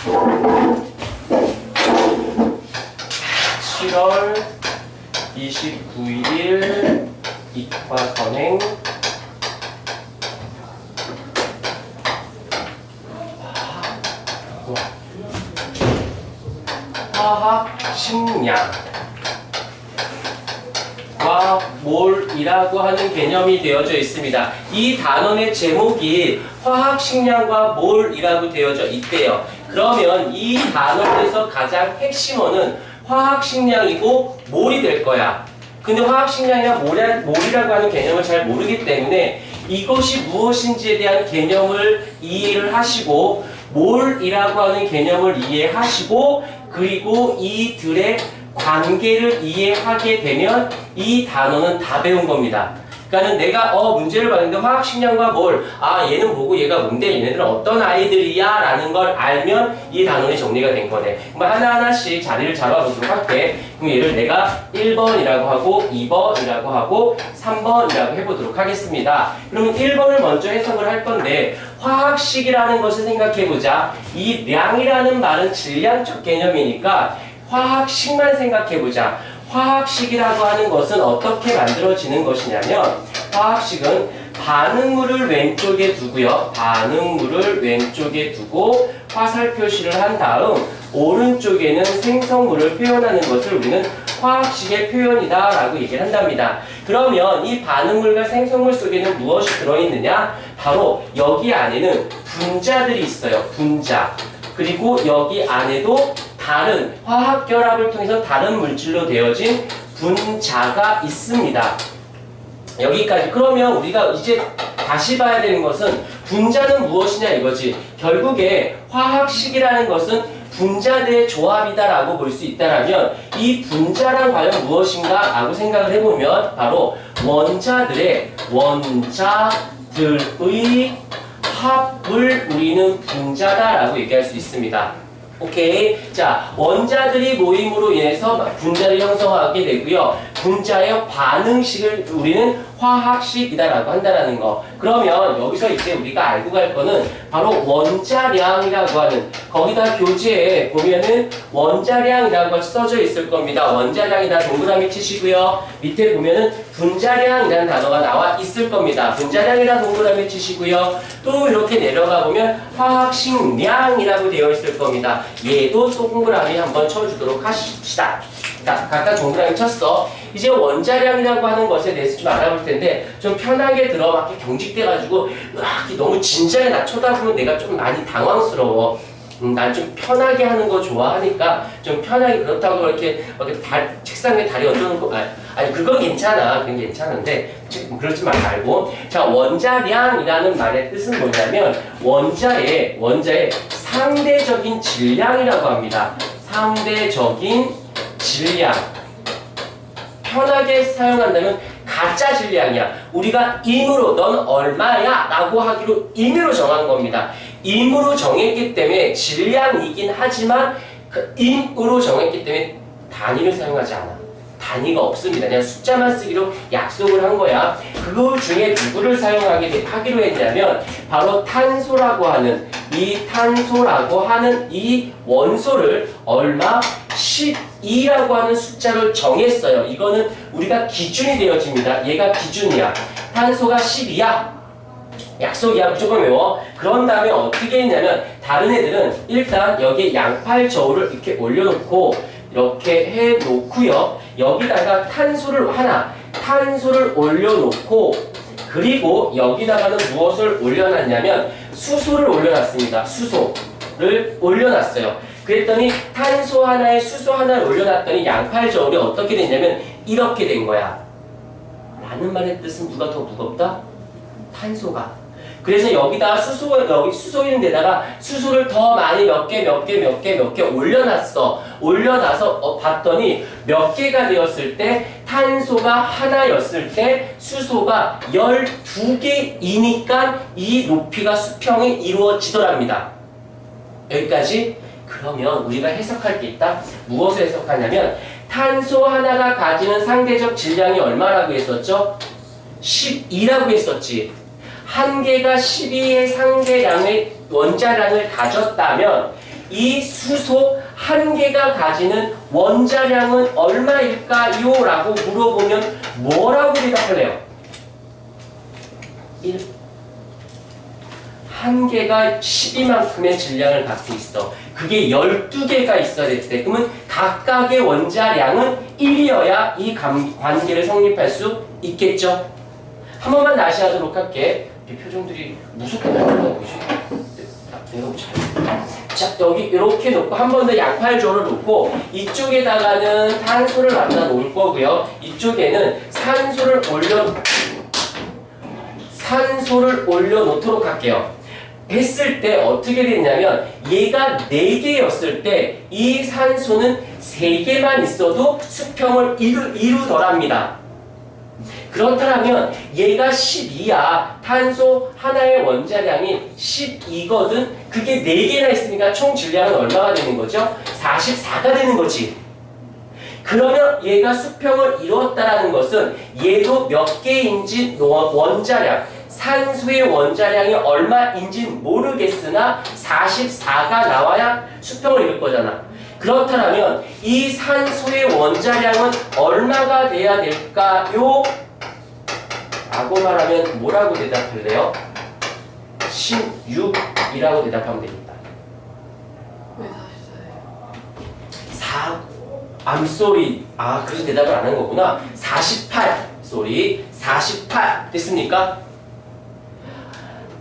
(7월 29일) 이과 선행 화학식량과 몰이라고 하는 개념이 되어져 있습니다. 이 단원의 제목이 화학식량과 몰이라고 되어져 있대요. 그러면 이 단원에서 가장 핵심어는 화학식량이고 몰이 될 거야. 근데 화학식량이나 몰이라고 하는 개념을 잘 모르기 때문에 이것이 무엇인지에 대한 개념을 이해를 하시고 몰이라고 하는 개념을 이해하시고 그리고 이들의 관계를 이해하게 되면 이 단어는 다 배운 겁니다. 그러니까는 내가 문제를 봤는데 화학식량과 몰, 얘는 뭐고 얘가 뭔데 얘네들은 어떤 아이들이야 라는 걸 알면 이 단원이 정리가 된 거네. 그럼 하나하나씩 자리를 잡아보도록 할게. 그럼 얘를 내가 1번이라고 하고 2번이라고 하고 3번이라고 해보도록 하겠습니다. 그러면 1번을 먼저 해석을 할 건데 화학식이라는 것을 생각해보자. 이 량이라는 말은 질량적 개념이니까 화학식만 생각해보자. 화학식이라고 하는 것은 어떻게 만들어지는 것이냐면 화학식은 반응물을 왼쪽에 두고요. 반응물을 왼쪽에 두고 화살 표시를 한 다음 오른쪽에는 생성물을 표현하는 것을 우리는 화학식의 표현이다 라고 얘기를 한답니다. 그러면 이 반응물과 생성물 속에는 무엇이 들어있느냐? 바로 여기 안에는 분자들이 있어요. 분자. 그리고 여기 안에도 다른 화학 결합을 통해서 다른 물질로 되어진 분자가 있습니다. 여기까지. 그러면 우리가 이제 다시 봐야 되는 것은 분자는 무엇이냐 이거지. 결국에 화학식이라는 것은 분자들의 조합이다라고 볼 수 있다라면 이 분자란 과연 무엇인가 라고 생각을 해보면 바로 원자들의 합을 우리는 분자다라고 얘기할 수 있습니다. 오케이. 자, 원자들이 모임으로 인해서 분자를 형성하게 되고요. 분자의 반응식을 우리는 화학식이다라고 한다라는 거. 그러면 여기서 이제 우리가 알고 갈 거는 바로 원자량이라고 하는, 거기다 교재에 보면은 원자량이라고 써져 있을 겁니다. 원자량이다 동그라미 치시고요. 밑에 보면은 분자량이라는 단어가 나와 있을 겁니다. 분자량이라 동그라미 치시고요. 또 이렇게 내려가 보면 화학식량이라고 되어 있을 겁니다. 얘도 동그라미 한번 쳐주도록 하십시다. 자, 각각 동그라미 쳤어. 이제 원자량이라고 하는 것에 대해서 좀 알아볼 텐데 좀 편하게 들어맞게 경직돼가지고 너무 진지하게 나 쳐다보면 내가 좀 많이 당황스러워. 난 좀 편하게 하는 거 좋아하니까 좀 편하게, 그렇다고 이렇게 책상 위에 다리 얹어놓고 아니 그건 괜찮아. 그건 괜찮은데 그러지 말고. 자, 원자량이라는 말의 뜻은 뭐냐면 원자의 상대적인 질량이라고 합니다. 상대적인 질량. 편하게 사용한다면 가짜 질량이야. 우리가 임으로 넌 얼마야 라고 하기로 임의로 정한 겁니다. 임으로 정했기 때문에 질량이긴 하지만 그 임으로 정했기 때문에 단위를 사용하지 않아. 단위가 없습니다. 그냥 숫자만 쓰기로 약속을 한 거야. 그 중에 누구를 하기로 했냐면 바로 탄소라고 하는 이 원소를 얼마? 12라고 하는 숫자를 정했어요. 이거는 우리가 기준이 되어집니다. 얘가 기준이야. 탄소가 12야. 약속이야. 무조건 외워. 그런 다음에 어떻게 했냐면 다른 애들은 일단 여기에 양팔 저울을 이렇게 올려놓고 이렇게 해놓고요. 여기다가 탄소를 올려놓고 그리고 여기다가는 무엇을 올려놨냐면 수소를 올려놨습니다. 수소를 올려놨어요. 그랬더니 탄소 하나에 수소 하나를 올려놨더니 양팔 저울이 어떻게 됐냐면 이렇게 된 거야. 라는 말의 뜻은 누가 더 무겁다? 탄소가. 그래서 여기다가 여기 수소 있는 데다가 수소를 더 많이 몇 개 올려놨어. 올려놔서 봤더니 몇 개가 되었을 때 탄소가 하나였을 때 수소가 12개이니까 이 높이가 수평이 이루어지더랍니다. 여기까지? 그러면 우리가 해석할 게 있다. 무엇을 해석하냐면 탄소 하나가 가지는 상대적 질량이 얼마라고 했었죠? 12라고 했었지. 한 개가 12의 상대량의 원자량을 가졌다면 이 수소 한 개가 가지는 원자량은 얼마일까요? 라고 물어보면 뭐라고 대답할래요? 1. 한 개가 12만큼의 질량을 갖고 있어. 그게 12개가 있어야 돼. 그러면 각각의 원자량은 1이어야 이 관계를 성립할 수 있겠죠? 한 번만 다시 하도록 할게. 이 표정들이 무섭게 나타나고 계시. 내가 잘. 자, 여기 이렇게 놓고 한 번 더 양팔조를 놓고 이쪽에다가는 탄소를 갖다 놓을 거고요. 이쪽에는 산소를 올려놓도록 할게요. 했을 때 어떻게 됐냐면 얘가 4개였을 때 이 산소는 3개만 있어도 수평을 이루더랍니다. 그렇다면 얘가 12야. 탄소 하나의 원자량이 12거든. 그게 4개나 있으니까 총 질량은 얼마가 되는 거죠? 44가 되는 거지. 그러면 얘가 수평을 이루었다라는 것은 얘도 몇 개인지 원자량, 산소의 원자량이 얼마인지 모르겠으나 44가 나와야 수평을 이룰 거잖아. 그렇다면 이 산소의 원자량은 얼마가 돼야 될까요? 라고 말하면 뭐라고 대답할래요? 16이라고 대답하면 됩니다. 왜 44예요? 4, 암소리. 그래서 대답을 안 한 거구나. 48, 소리. 48 됐습니까?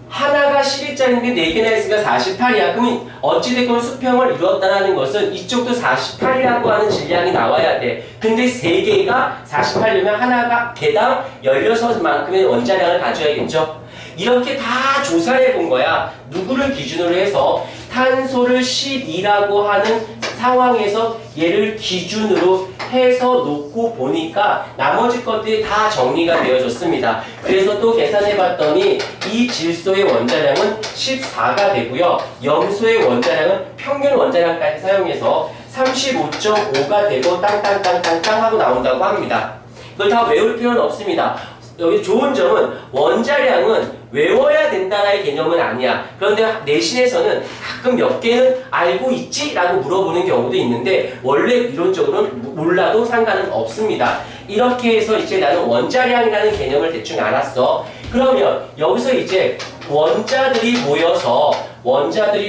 하나가 12짜리인데 4개나 있으니까 48이야. 그러면 어찌됐건 수평을 이루었다는 것은 이쪽도 48이라고 하는 질량이 나와야 돼. 근데 3개가 48이면 하나가 개당 16만큼의 원자량을 가져야겠죠. 이렇게 다 조사를 해본 거야. 누구를 기준으로 해서 탄소를 12라고 하는 상황에서 얘를 기준으로 해서 놓고 보니까 나머지 것들이 다 정리가 되어졌습니다. 그래서 또 계산해 봤더니 이 질소의 원자량은 14가 되고요. 염소의 원자량은 평균 원자량까지 사용해서 35.5가 되고 땅땅땅땅땅 하고 나온다고 합니다. 이걸 다 외울 필요는 없습니다. 여기 좋은 점은 원자량은 외워야 된다는 개념은 아니야. 그런데 내신에서는 가끔 몇 개는 알고 있지? 라고 물어보는 경우도 있는데 원래 이론적으로는 몰라도 상관은 없습니다. 이렇게 해서 이제 나는 원자량이라는 개념을 대충 알았어. 그러면 여기서 이제 원자들이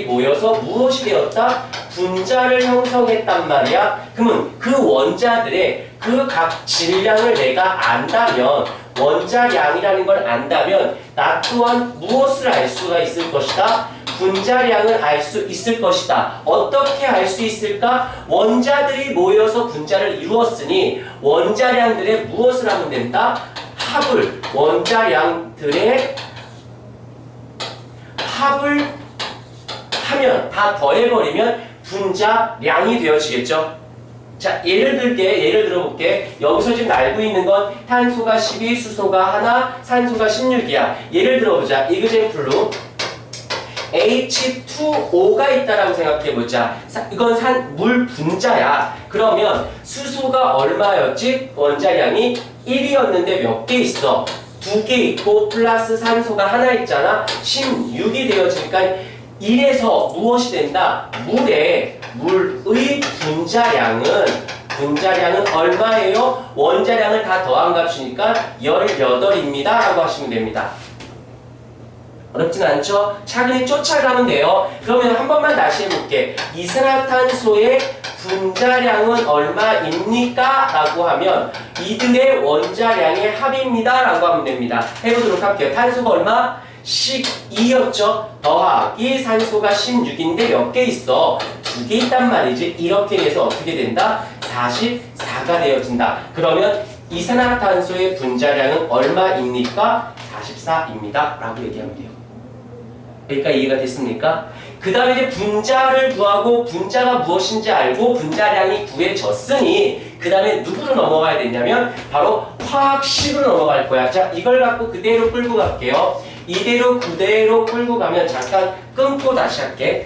모여서 무엇이 되었다? 분자를 형성했단 말이야. 그러면 그 원자들의 그 각 질량을 내가 안다면, 원자량이라는 걸 안다면 나 또한 무엇을 알 수가 있을 것이다? 분자량을 알 수 있을 것이다. 어떻게 알 수 있을까? 원자들이 모여서 분자를 이루었으니 원자량들의 무엇을 하면 된다? 합을, 원자량들의 합을 하면, 다 더해버리면 분자량이 되어지겠죠. 자, 예를 들어볼게. 여기서 지금 알고 있는 건 탄소가 12, 수소가 1, 산소가 16이야. 예를 들어보자. 이그젠플로 H2O가 있다라고 생각해보자. 이건 물 분자야. 그러면 수소가 얼마였지? 원자량이 1이었는데 몇 개 있어? 2개 있고 플러스 산소가 1 있잖아. 16이 되어지니까 1에서 무엇이 된다? 물의 분자량은 얼마예요? 원자량을 다 더한 값이니까 18입니다. 라고 하시면 됩니다. 어렵진 않죠? 차근히 쫓아가면 돼요. 그러면 한 번만 다시 해볼게. 이산화탄소의 분자량은 얼마입니까? 라고 하면 이들의 원자량의 합입니다. 라고 하면 됩니다. 해보도록 할게요. 탄소가 얼마? 12였죠? 더하기 산소가 16인데 몇 개 있어? 2개 있단 말이지. 이렇게 해서 어떻게 된다? 44가 되어진다. 그러면 이산화탄소의 분자량은 얼마입니까? 44입니다. 라고 얘기하면 돼요. 그러니까 이해가 됐습니까? 그 다음에 이제 분자를 구하고 분자가 무엇인지 알고 분자량이 구해졌으니 그 다음에 누구로 넘어가야 되냐면 바로 화학식으로 넘어갈 거야. 자, 이걸 갖고 그대로 끌고 갈게요. 이대로 그대로 끌고 가면 잠깐 끊고 다시 할게.